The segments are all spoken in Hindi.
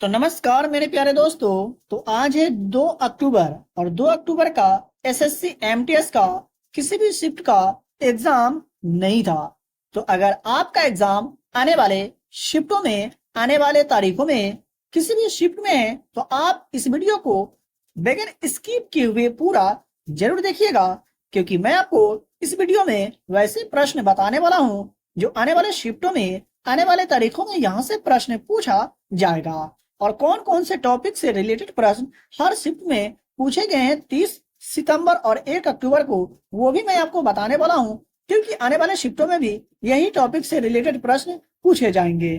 तो नमस्कार मेरे प्यारे दोस्तों। तो आज है 2 अक्टूबर और 2 अक्टूबर का एसएससी एमटीएस का किसी भी शिफ्ट का एग्जाम नहीं था। तो अगर आपका एग्जाम आने वाले शिफ्टों में, आने वाले तारीखों में किसी भी शिफ्ट में है तो आप इस वीडियो को बगैर स्किप किए हुए पूरा जरूर देखिएगा, क्योंकि मैं आपको इस वीडियो में वैसे प्रश्न बताने वाला हूं जो आने वाले शिफ्टों में, आने वाले तारीखों में यहाँ से प्रश्न पूछा जाएगा। और कौन कौन से टॉपिक से रिलेटेड प्रश्न हर शिफ्ट में पूछे गए हैं 30 सितंबर और 1 अक्टूबर को, वो भी मैं आपको बताने वाला हूं, क्योंकि आने वाले शिफ्टों में भी यही टॉपिक से रिलेटेड प्रश्न पूछे जाएंगे।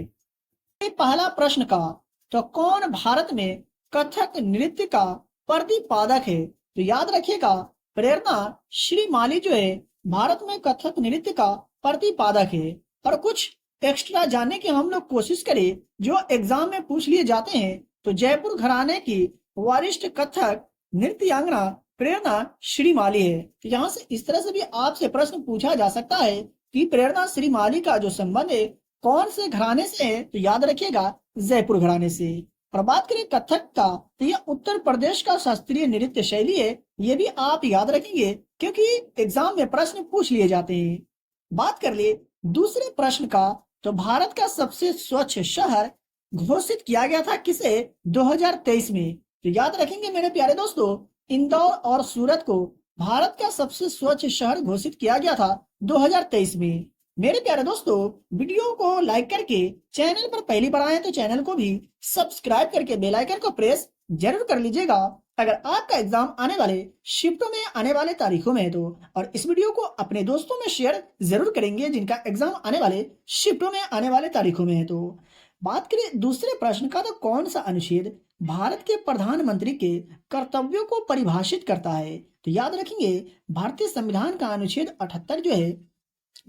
पहला प्रश्न का, तो कौन भारत में कथक नृत्य का प्रतिपादक है? तो याद रखिएगा, प्रेरणा श्रीमाली जो है भारत में कथक नृत्य का प्रतिपादक है। और कुछ एक्स्ट्रा जानने की हम लोग कोशिश करें जो एग्जाम में पूछ लिए जाते हैं, तो जयपुर घराने की वरिष्ठ कथक नृत्यांगना प्रेरणा श्रीमाली है। तो यहाँ से इस तरह से भी आपसे प्रश्न पूछा जा सकता है कि प्रेरणा श्रीमाली का जो संबंध है कौन से घराने से है? तो याद रखिएगा, जयपुर घराने से। और बात करें कथक का, तो यह उत्तर प्रदेश का शास्त्रीय नृत्य शैली है। ये भी आप याद रखेंगे क्योंकि एग्जाम में प्रश्न पूछ लिए जाते हैं। बात कर लिए दूसरे प्रश्न का, तो भारत का सबसे स्वच्छ शहर घोषित किया गया था किसे 2023 में? तो याद रखेंगे मेरे प्यारे दोस्तों, इंदौर और सूरत को भारत का सबसे स्वच्छ शहर घोषित किया गया था 2023 में। मेरे प्यारे दोस्तों, वीडियो को लाइक करके चैनल पर पहली बार आए तो चैनल को भी सब्सक्राइब करके बेल आइकन को प्रेस जरूर कर लीजिएगा अगर आपका एग्जाम आने वाले शिफ्टों में, आने वाले तारीखों में है तो। और इस वीडियो को अपने दोस्तों में शेयर जरूर करेंगे जिनका एग्जाम आने वाले शिफ्टों में, आने वाले तारीखों में है तो। बात करें दूसरे प्रश्न का, तो कौन सा अनुच्छेद भारत के प्रधानमंत्री के कर्तव्यों को परिभाषित करता है? तो याद रखेंगे, भारतीय संविधान का अनुच्छेद 78 जो है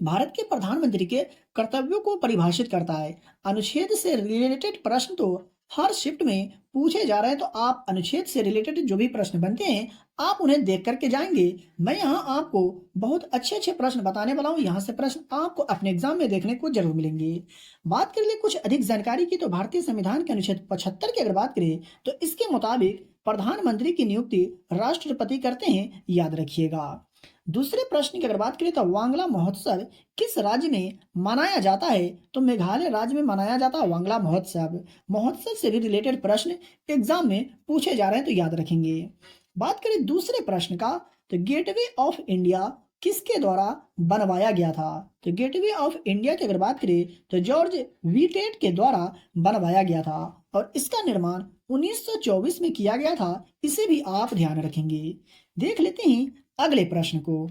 भारत के प्रधानमंत्री के कर्तव्यों को परिभाषित करता है। अनुच्छेद से रिलेटेड प्रश्न तो हर शिफ्ट में पूछे जा रहे हैं, तो आप अनुच्छेद से रिलेटेड जो भी प्रश्न बनते हैं आप उन्हें देख करके जाएंगे। मैं यहाँ आपको बहुत अच्छे अच्छे प्रश्न बताने वाला हूँ, यहाँ से प्रश्न आपको अपने एग्जाम में देखने को जरूर मिलेंगे। बात कर ले कुछ अधिक जानकारी की, तो भारतीय संविधान के अनुच्छेद 75 की अगर बात करें तो इसके मुताबिक प्रधानमंत्री की नियुक्ति राष्ट्रपति करते हैं, याद रखिएगा। दूसरे प्रश्न की अगर बात करें तो वांगला महोत्सव किस राज्य में मनाया जाता है? तो मेघालय राज्य में मनाया जाता है वांगला महोत्सव। महोत्सव से भी रिलेटेड प्रश्न एग्जाम में पूछे जा रहे हैं, तो याद रखेंगे। बात करें दूसरे प्रश्न का, तो गेटवे ऑफ इंडिया किसके द्वारा बनवाया गया था? तो गेटवे ऑफ इंडिया की अगर बात करें तो जॉर्ज व्हीटेट के द्वारा बनवाया गया था और इसका निर्माण 1924 में किया गया था। इसे भी आप ध्यान रखेंगे। देख लेते हैं अगले प्रश्न को।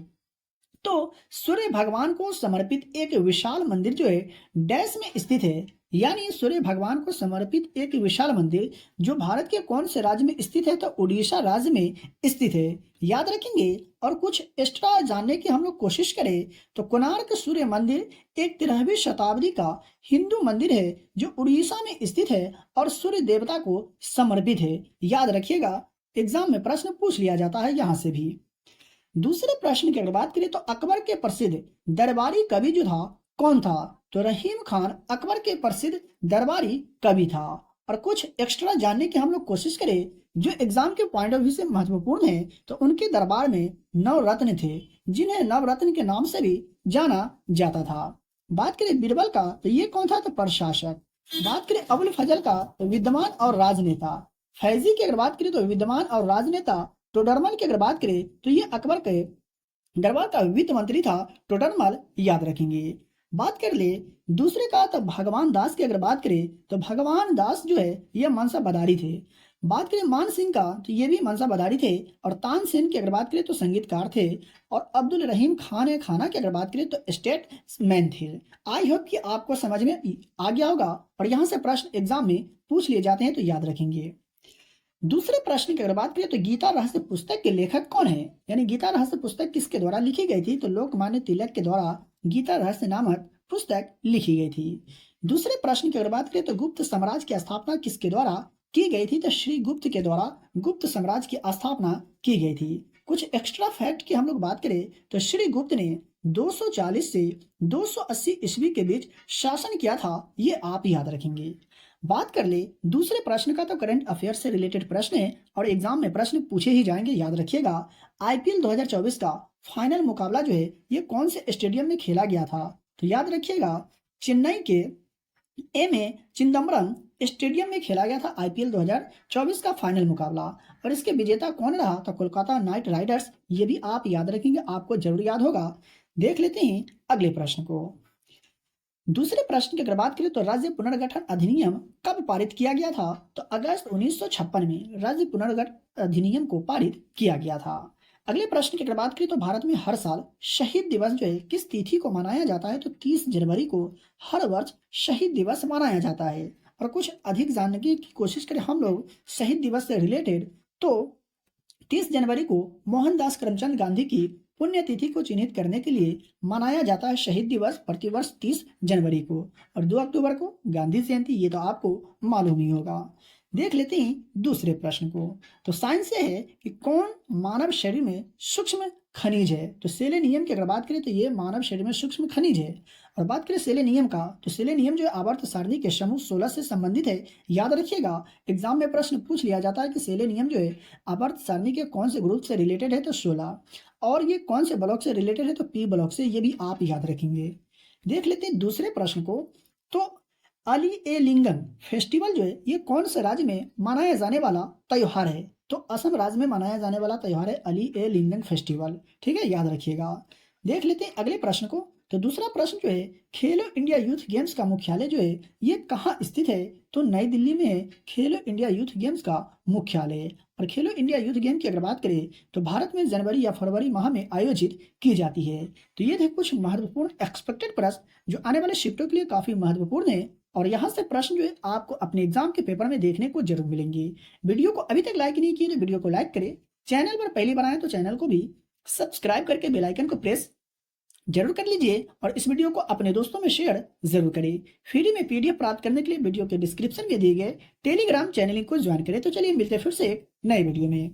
तो सूर्य भगवान को समर्पित एक विशाल मंदिर जो है डैश में स्थित है? यानी सूर्य भगवान को समर्पित एक विशाल मंदिर जो भारत के कौन से राज्य में स्थित है? तो उड़ीसा राज्य में स्थित है, याद रखेंगे। और कुछ एक्स्ट्रा जानने की हम लोग कोशिश करें तो कोणार्क सूर्य मंदिर एक 13वीं शताब्दी का हिंदू मंदिर है जो उड़ीसा में स्थित है और सूर्य देवता को समर्पित है, याद रखिएगा। एग्जाम में प्रश्न पूछ लिया जाता है यहाँ से भी। दूसरे प्रश्न की अगर बात करें तो अकबर के प्रसिद्ध दरबारी कवि जो था कौन था? तो रहीम खान अकबर के प्रसिद्ध दरबारी कवि था। और कुछ एक्स्ट्रा जानने की हम लोग कोशिश करें जो एग्जाम के पॉइंट ऑफ व्यू से महत्वपूर्ण है, तो उनके दरबार में नवरत्न थे जिन्हें नवरत्न के नाम से भी जाना जाता था। बात करें बीरबल का, तो ये कौन था? तो प्रशासक। बात करें अबुल फजल का, तो विद्वान और राजनेता। फैजी की अगर बात करें तो विद्वान और राजनेता। टोडरमल की अगर बात करें तो ये अकबर के दरबार का वित्त मंत्री था, टोडरमल, याद रखेंगे। बात कर ले दूसरे का, तो भगवान दास की अगर बात करें तो भगवान दास जो है ये मनसा बदारी थे। बात करें मान सिंह का, तो ये भी मनसा बदारी थे। और तानसेन की अगर बात करें तो संगीतकार थे। और अब्दुल रहीम खान खाना की अगर बात करें तो स्टेट्समैन थे। आई होप कि आपको समझ में आ गया होगा और यहाँ से प्रश्न एग्जाम में पूछ लिए जाते हैं, तो याद रखेंगे। दूसरे प्रश्न की अगर बात करें तो गीता रहस्य पुस्तक के लेखक कौन है? यानी गीता रहस्य पुस्तक किसके द्वारा लिखी गई थी? तो लोकमान्य तिलक के द्वारा गीता रहस्य नामक पुस्तक लिखी गई थी। दूसरे प्रश्न की अगर बात करें तो गुप्त साम्राज्य की स्थापना किसके द्वारा की गई थी? तो श्री गुप्त के द्वारा गुप्त साम्राज्य की स्थापना की गई थी। कुछ एक्स्ट्रा फैक्ट की हम लोग बात करें तो श्री गुप्त ने 240 से 280 ईस्वी के बीच शासन किया था, ये आप याद रखेंगे। बात कर ले दूसरे प्रश्न का, तो करंट अफेयर से रिलेटेड प्रश्न है और एग्जाम में प्रश्न पूछे ही जाएंगे, याद रखिएगा। आईपीएल 2024 का फाइनल मुकाबला जो है ये कौन से स्टेडियम में खेला गया था? तो याद रखिएगा चेन्नई के चिदम्बरम स्टेडियम में खेला गया था आईपीएल 2024 का फाइनल मुकाबला। और इसके विजेता कौन रहा? तो कोलकाता नाइट राइडर्स। ये भी आप याद रखेंगे, आपको जरूर याद होगा। देख लेते हैं अगले प्रश्न को। दूसरे प्रश्न की अगर बात करें तो राज्य पुनर्गठन अधिनियम कब पारित किया गया था? तो अगस्त 1956 में राज्य पुनर्गठन अधिनियम को पारित किया गया था। अगले प्रश्न की अगर बात करें तो भारत में हर साल शहीद दिवस जो है किस तिथि को मनाया जाता है? तो 30 जनवरी को हर वर्ष शहीद दिवस मनाया जाता है। और कुछ अधिक जानने की कोशिश करें हम लोग शहीद दिवस से रिलेटेड, तो 30 जनवरी को मोहनदास करमचंद गांधी की पुण्यतिथि को चिन्हित करने के लिए मनाया जाता है शहीद दिवस प्रतिवर्ष 30 जनवरी को। और 2 अक्टूबर को गांधी जयंती, ये तो आपको मालूम ही होगा। देख लेते हैं दूसरे प्रश्न को। तो साइंस से है कि कौन मानव शरीर में सूक्ष्म खनिज है? तो सेलेनियम की अगर बात करें तो ये मानव शरीर में सूक्ष्म खनिज है। और बात करें सेलेनियम का, तो सेलेनियम जो है आवर्त सारणी के समूह 16 से संबंधित है। याद रखिएगा एग्जाम में प्रश्न पूछ लिया जाता है कि सेलेनियम जो है आवर्त सारणी के कौन से ग्रुप से रिलेटेड है? तो 16। और ये कौन से ब्लॉक से रिलेटेड है? तो पी ब्लॉक से। ये भी आप याद रखेंगे। देख लेते हैं दूसरे प्रश्न को। तो अली ए लिंगन फेस्टिवल जो है ये कौन से राज्य में मनाया जाने वाला त्योहार है? तो असम राज्य में मनाया जाने वाला त्योहार है अली ए लिंगन फेस्टिवल। ठीक है, याद रखिएगा। देख लेते हैं अगले प्रश्न को। तो दूसरा प्रश्न जो है खेलो इंडिया यूथ गेम्स का मुख्यालय जो है ये कहाँ स्थित है? तो नई दिल्ली में है खेलो इंडिया यूथ गेम्स का मुख्यालय। और खेलो इंडिया यूथ गेम की अगर बात करें तो भारत में जनवरी या फरवरी माह में आयोजित की जाती है। तो ये थे कुछ महत्वपूर्ण एक्सपेक्टेड प्रश्न जो आने वाले शिफ्टों के लिए काफी महत्वपूर्ण है। और यहाँ से प्रश्न जो है आपको अपने एग्जाम के पेपर में देखने को जरूर मिलेंगे। वीडियो को अभी तक लाइक नहीं किए तो वीडियो को लाइक करें। चैनल पर पहली बार आए तो चैनल को भी सब्सक्राइब करके बेल आइकन को प्रेस जरूर कर लीजिए और इस वीडियो को अपने दोस्तों में शेयर जरूर करें। फ्री में पीडीएफ प्राप्त करने के लिए वीडियो के डिस्क्रिप्शन में दिए गए टेलीग्राम चैनल को ज्वाइन करें। तो चलिए मिलते हैं फिर से एक नए वीडियो में।